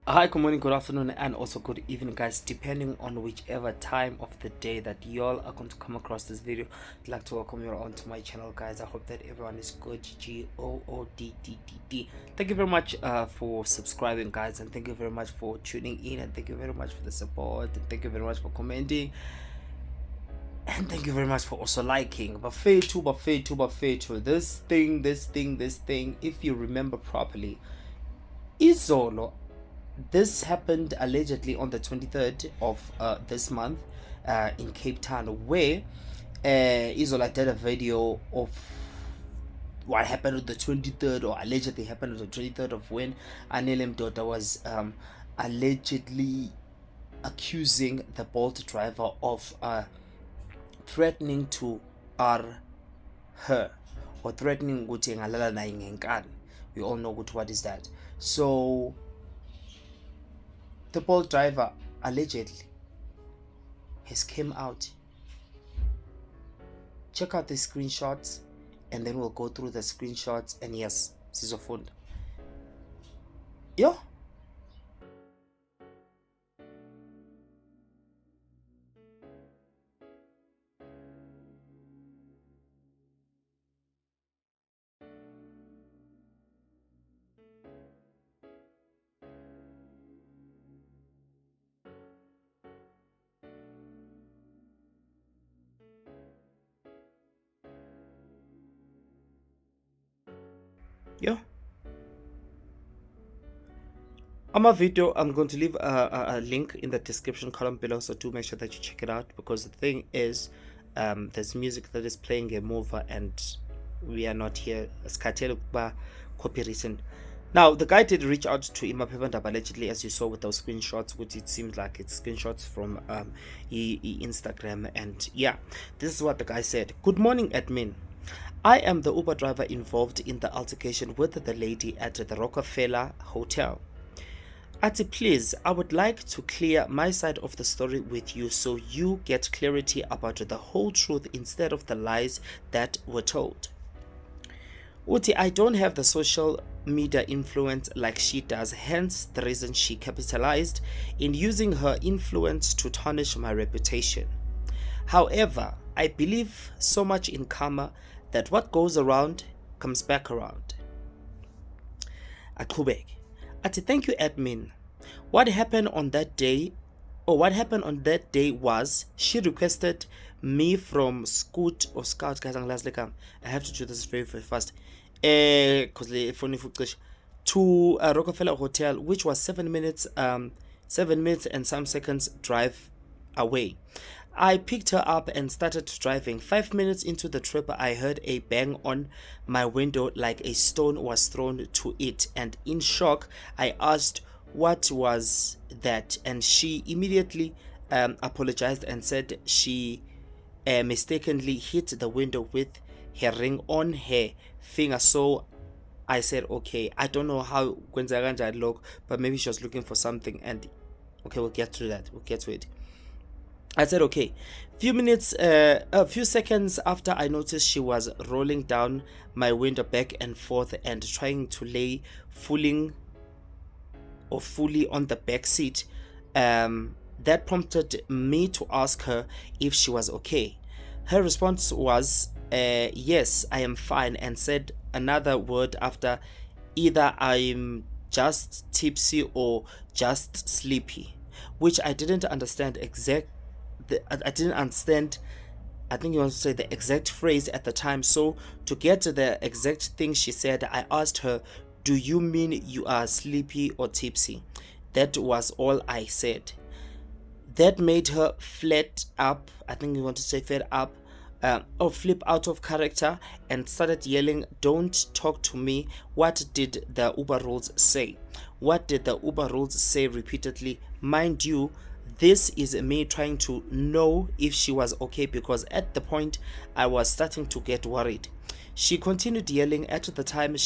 Hi, good morning, good afternoon, and also good evening, guys, depending on whichever time of the day that y'all are going to come across this video. I'd like to welcome you all onto my channel, guys. I hope that everyone is good. Goodddd. Thank you very much for subscribing, guys, and thank you very much for tuning in, and thank you very much for the support, and thank you very much for commenting, and thank you very much for also liking. But this thing, if you remember properly, Izolo, this happened allegedly on the 23rd of this month in Cape Town, where Isola did a video of what happened on the 23rd, or allegedly happened on the 23rd, of when Anele Mdoda'S was allegedly accusing the Bolt driver of threatening to her, or threatening ukuthi ngalala naye ngenkani. We all know what is that. So the Bolt driver allegedly has came out. Check out the screenshots, and then we'll go through the screenshots, and yes, sizofunda. Yo. Yo. On my video, I'm going to leave a link in the description column below, so do make sure that you check it out, because the thing is, there's music that is playing a mover, and we are not here as copy recent. Now, the guy did reach out to Imapevandab allegedly, as you saw with those screenshots, which it seems like it's screenshots from Instagram. And yeah, this is what the guy said. Good morning, admin. I am the Uber driver involved in the altercation with the lady at the Rockefeller Hotel. Ati, please, I would like to clear my side of the story with you, so you get clarity about the whole truth instead of the lies that were told. Uti, I don't have the social media influence like she does, hence the reason she capitalized in using her influence to tarnish my reputation. However, I believe so much in karma that what goes around comes back around. Aqhubeke ati, thank you, admin. What happened on that day was she requested me from Scout, guys. I have to do this very fast. Because the phone to Rockefeller Hotel, which was 7 minutes and some seconds drive away. I picked her up and started driving. 5 minutes into the trip, I heard a bang on my window like a stone was thrown to it, and in shock, I asked what was that, and she immediately apologized and said she mistakenly hit the window with her ring on her finger. So I said, okay, I don't know how kwenzeka look, but maybe she was looking for something, and okay, we'll get to that. We'll get to it. I said, okay. A few seconds after, I noticed she was rolling down my window back and forth and trying to lay fully on the back seat. That prompted me to ask her if she was okay. Her response was, yes, I am fine, and said another word after, either I'm just tipsy or just sleepy, which I didn't understand I didn't understand. I think you want to say the exact phrase at the time. So to get to the exact thing she said, I asked her, do you mean you are sleepy or tipsy? That was all I said. That made her flat up. I think you want to say fed up, or flip out of character, and started yelling, don't talk to me. What did the Uber rules say? What did the Uber rules say repeatedly? Mind you, this is me trying to know if she was okay, because at the point I was starting to get worried. She continued yelling. At the time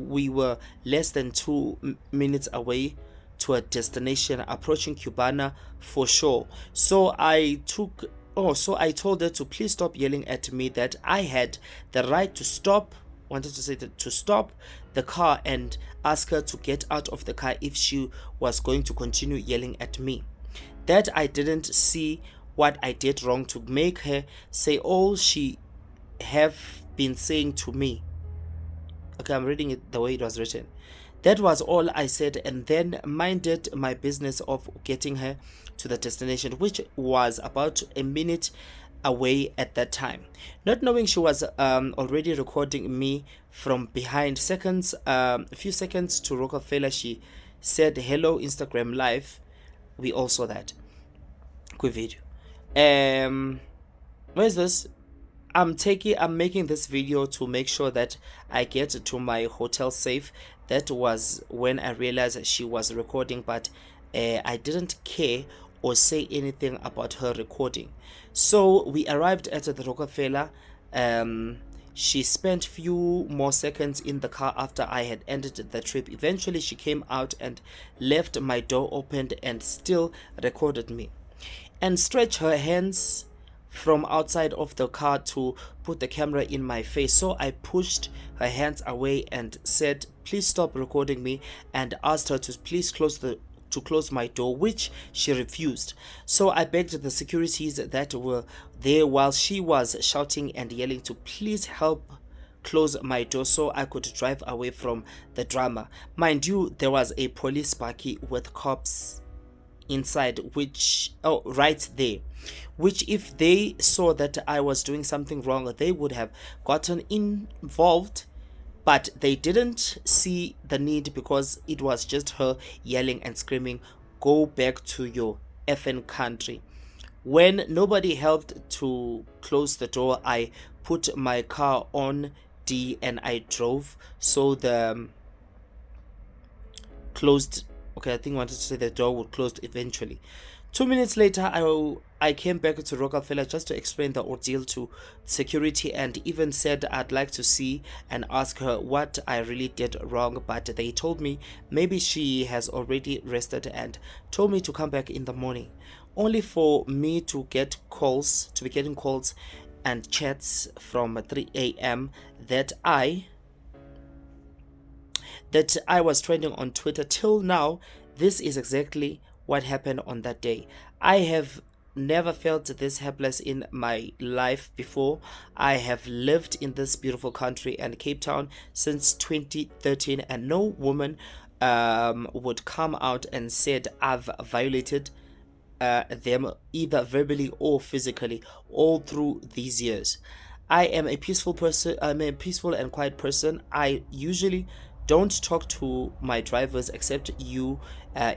we were less than 2 minutes away to a destination, approaching Cubana for sure. So I told her to please stop yelling at me, that I had the right to stop wanted to say to stop the car and ask her to get out of the car if she was going to continue yelling at me. That I didn't see what I did wrong to make her say all she have been saying to me. Okay, I'm reading it the way it was written. That was all I said, and then minded my business of getting her to the destination, which was about a minute away at that time. Not knowing she was already recording me from behind, a few seconds to Rockefeller, she said, "Hello, Instagram live." We all saw that. Quick video. Where is this? I'm making this video to make sure that I get to my hotel safe. That was when I realized she was recording, but I didn't care or say anything about her recording. So we arrived at the Rockefeller. She spent few more seconds in the car after I had ended the trip. Eventually she came out and left my door opened and still recorded me, and stretched her hands from outside of the car to put the camera in my face. So I pushed her hands away and said, "Please stop recording me," and asked her to please close my door, which she refused. So I begged the securities that were there while she was shouting and yelling to please help close my door so I could drive away from the drama. Mind you, there was a police bakkie with cops inside, right there, which if they saw that I was doing something wrong, they would have gotten involved, but they didn't see the need because it was just her yelling and screaming, "Go back to your effing country." When nobody helped to close the door, I put my car on D and I drove. So the closed, okay, I think I wanted to say the door would close eventually. 2 minutes later, I came back to Rockefeller just to explain the ordeal to security, and even said I'd like to see and ask her what I really did wrong, but they told me maybe she has already rested and told me to come back in the morning, only for me to be getting calls and chats from 3 a.m. that I was trending on Twitter. Till now, this is exactly what happened on that day. I have never felt this helpless in my life before. I have lived in this beautiful country and Cape Town since 2013, and no woman would come out and said I've violated them either verbally or physically all through these years. I am a peaceful person. I'm a peaceful and quiet person. I usually don't talk to my drivers except you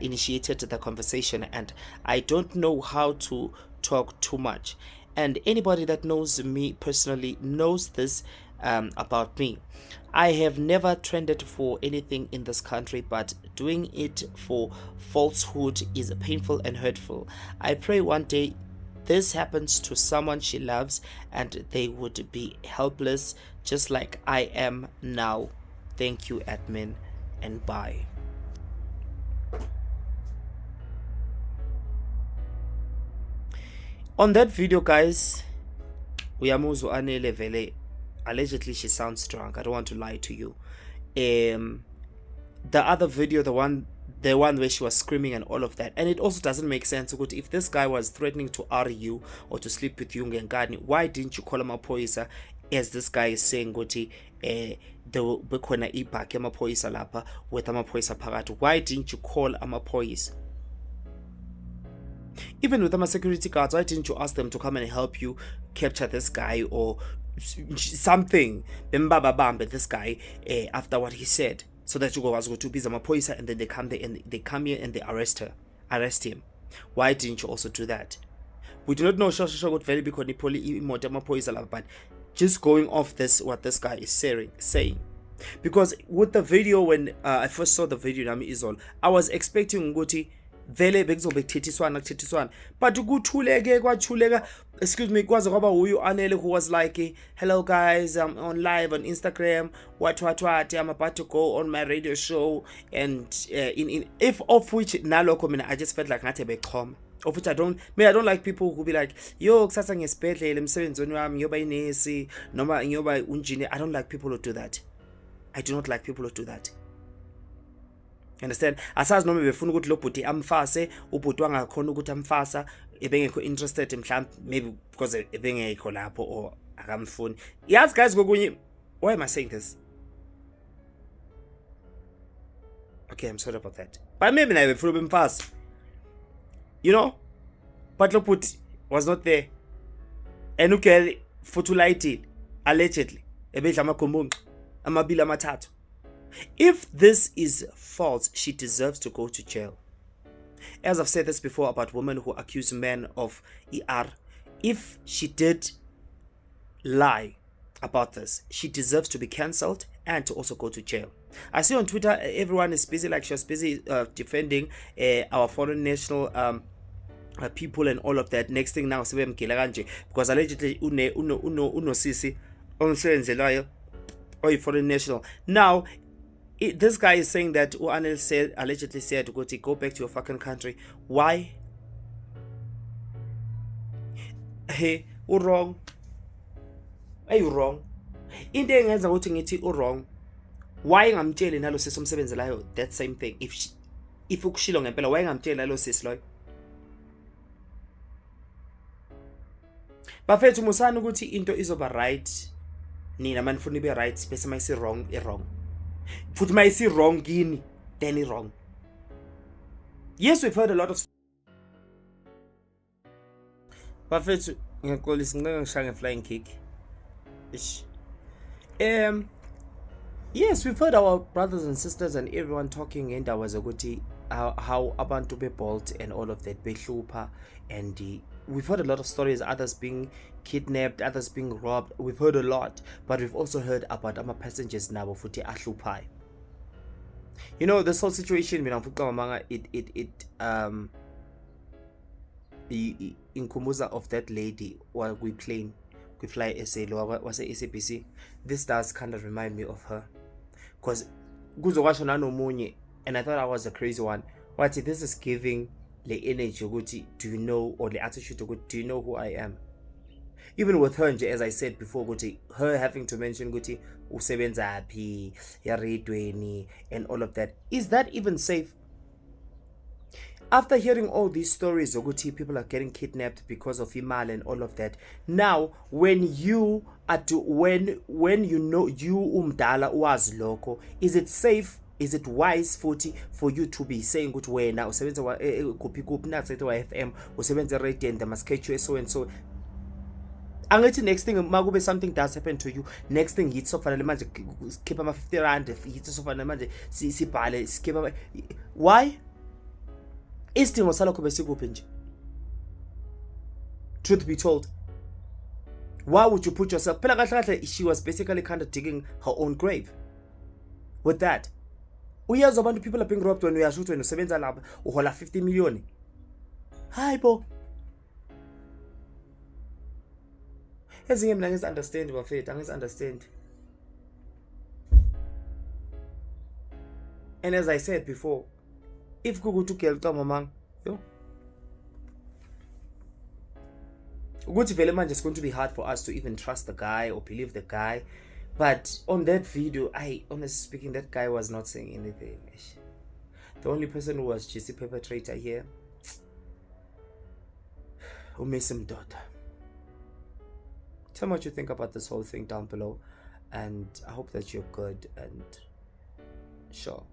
initiated the conversation, and I don't know how to talk too much. And anybody that knows me personally knows this about me. I have never trended for anything in this country, but doing it for falsehood is painful and hurtful. I pray one day this happens to someone she loves and they would be helpless just like I am now. Thank you, admin, and bye. On that video, guys, uyamuzwa Anele vele. Allegedly she sounds drunk. I don't want to lie to you. The other video, the one where she was screaming and all of that, and it also doesn't make sense. If this guy was threatening to R you or to sleep with you ngengane, why didn't you call him amaphoyisa? As this guy is saying ukuthi bekhona ibhaki amaphoyisa lapha with amaphoyisa phakathi. Why didn't you call amaphoyisa? Even with the security guards, why didn't you ask them to come and help you capture this guy or something? Bembababambe this guy after what he said, so that you go to be amaphoyisa, and then they come there and they come here and they arrest him. Why didn't you also do that? We do not know what very big on the but just going off this, what this guy is saying, because with the video, when I first saw the video nami izolo, I was expecting ukuthi vele bekuzobe kuthethiswana, but ukuthuleke kwathuleka, excuse me, kwaze kwaba uyu Anele who was like, "Hello guys, I'm on live on Instagram, what, I'm about to go on my radio show," and if of which nalokho mina I just felt like ngathi beqhoma. Of which I don't like people who be like, "Yo, kusasa ngesibhedlela emsebenzini wami ngiyoba inesi noma ngiyoba unjini." I don't like people who do that. I do not like people who do that. Understand? Asazi noma befuna ukuthi lo bhuti amfase, ubhuti wangakhona ukuthi amfasa, ebengekho interested mhlawumbe, maybe because ebengekho lapho or akamfuni. Yazi guys kokunye, why am I saying this? Okay, I'm sorry about that. But maybe naye befuna bemfasa. You know? But lo bhuti was not there. And ugirl futhi ulayitile allegedly ebedla amagomunqa amabili amathathu. If this is false, she deserves to go to jail. As I've said this before about women who accuse men of ER, if she did lie about this, she deserves to be cancelled and to also go to jail. I see on Twitter everyone is busy, like she was busy defending our foreign national people and all of that. Next thing now sebemgila kanje because allegedly unosisi omsebenzelayo oyi foreign national. Now this guy is saying that Anele said, allegedly said, go back to your fucking country. Why? Hey, you wrong. Are you wrong? Into engenza ukuthi ngithi wrong. Why ngamtsheli nalo sisi omsebenzelayo that same thing? If ukushilo ngempela, why ngamtsheli nalo sisi loyo? Bafethu musana ukuthi into izoba right. Nina manifuna ibe right bese mayisi wrong wrong. Futhi mayisi wrong kini then wrong. Yes, we've heard a lot of Bafethu ngiyaxolisa ngeke ngishaya flying kick. Ish. Yes, we've heard our brothers and sisters and everyone talking and indaba zokuthi how abantu be-bolt and all of that behlupha, and we've heard a lot of stories, others being kidnapped, others being robbed. We've heard a lot, but we've also heard about our passengers nabo futhi ahluphayo. You know, this whole situation mina mfuqa manga it inkhumbuza of that lady while we plane we fly SA was a SABC. This does kind of remind me of her, because kuzokasho nanomunye, and I thought I was a crazy one. What this is giving the energy ukuthi, do you know, or the attitude ukuthi, do you know who I am? Even with her, as I said before, ukuthi, her having to mention ukuthi usebenza phi yaredweni and all of that, is that even safe? After hearing all these stories ukuthi people are getting kidnapped because of imali and all of that, now when you are when you know you umdala wazi lokho, is it safe? Is it wise for you to be saying ukuthi wena usebenza kuphi kuphi nathi wa FM usebenza radio and the maskechu so and so? Angithi next thing makube something does happen to you, next thing yithi sokufanele manje skip ama 50 rand, yithi sokufanele manje sibhale skip. Why? Isidingo salokho besikuphi nje? Truth be told, why would you put yourself? Phela kahle kahle she was basically kind of digging her own grave with that. Uyazi abantu people are being robbed when uyashuthwa wena usebenza lapha uhola 50 million. Hayi bo. Ezinye mina ngezi understand bafethu, angezi understand. And as I said before, if kukuthi ugel mama, yo, ukuthi vele manje it's going to be hard for us to even trust the guy or believe the guy. But on that video, honestly speaking, that guy was not saying anything. The only person who was just a perpetrator here, Mdoda'S. Tell me what you think about this whole thing down below, and I hope that you're good and sure.